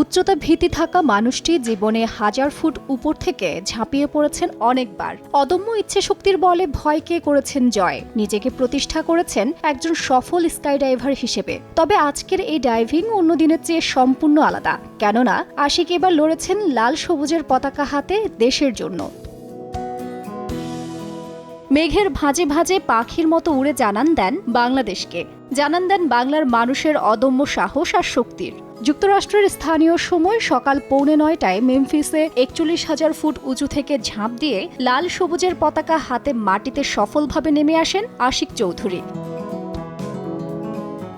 উচ্চতা ভীতি থাকা মানুষটি জীবনে 1000 ফুট উপর থেকে ঝাঁপিয়ে পড়েছেন অনেকবার। অদম্য ইচ্ছেশক্তির বলে ভয়কে করেছেন জয়। নিজেকে প্রতিষ্ঠা করেছেন একজন সফল স্কাইডাইভার হিসেবে। তবে আজকের এই ডাইভিং অন্য দিনের চেয়ে সম্পূর্ণ আলাদা, কেননা আশিক এবার লড়েছেন লাল সবুজের পতাকা হাতে দেশের জন্য। মেঘের ভাঁজে ভাঁজে পাখির মতো উড়ে জানান দেন বাংলাদেশকে, জানান দেন বাংলার মানুষের অদম্য সাহস আর শক্তির। যুক্তরাষ্ট্রের স্থানীয় সময় সকাল 8:45টায় মেমফিসে 41,000 ফুট উঁচু থেকে ঝাঁপ দিয়ে লাল সবুজের পতাকা হাতে মাটিতে সফলভাবে নেমে আসেন আশিক চৌধুরী।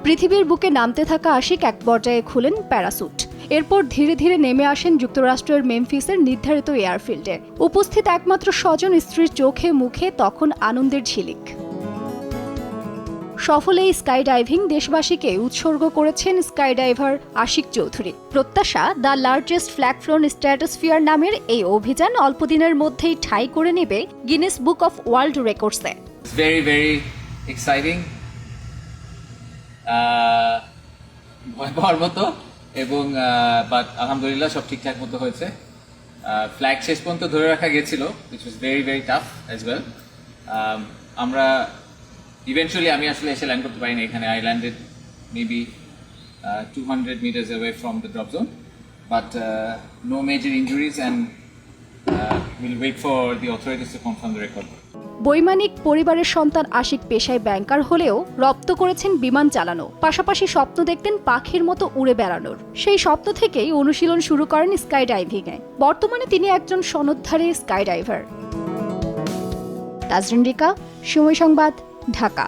পৃথিবীর বুকে নামতে থাকা আশিক এক পর্যায়ে খুলেন প্যারাসুট। এরপর ধীরে ধীরে নেমে আসেন যুক্তরাষ্ট্রের মেমফিসের নির্ধারিত এয়ারফিল্ডে। উপস্থিত একমাত্র স্বজন স্ত্রীর চোখে মুখে তখন আনন্দের ঝিলিক। সফল এই স্কাইডাইভিং দেশবাসীকে উৎসর্গ করেছেন স্কাইডাইভার আশিক চৌধুরী। প্রত্যাশা, the largest flag flown stratosphere নামের এই অভিযান অল্প দিনের মধ্যেই ঠাঁই করে নেবে গিনেস বুক অফ ওয়ার্ল্ড রেকর্ডসে। very exciting, ভয় পাওয়ার মতো এবং বাট আলহামদুলিল্লাহ সব ঠিকঠাক মতো হয়েছে। ফ্ল্যাগ শেষ পর্যন্ত ধরে রাখা গেছিল, which was very tough as well. আমরা ইভেন্চুয়ালি আমি আসলে এসে ল্যান্ড করতে পারিনি এখানে। I landed maybe 200 meters away from the drop zone, but no major injuries, and we'll wait for the authorities to confirm the record. বৈমানিক পরিবারের সন্তান আশিক পেশায় ব্যাংকার হলেও রপ্ত করেছেন বিমান চালানো, পাশাপাশি স্বপ্ন দেখতেন পাখির মতো উড়ে বেড়ানোর। সেই স্বপ্ন থেকেই অনুশীলন শুরু করেন স্কাই ডাইভিংয়ে। বর্তমানে তিনি একজন সনদধারী স্কাই ডাইভার। তাজরিন রিকা, সময় সংবাদ, ঢাকা।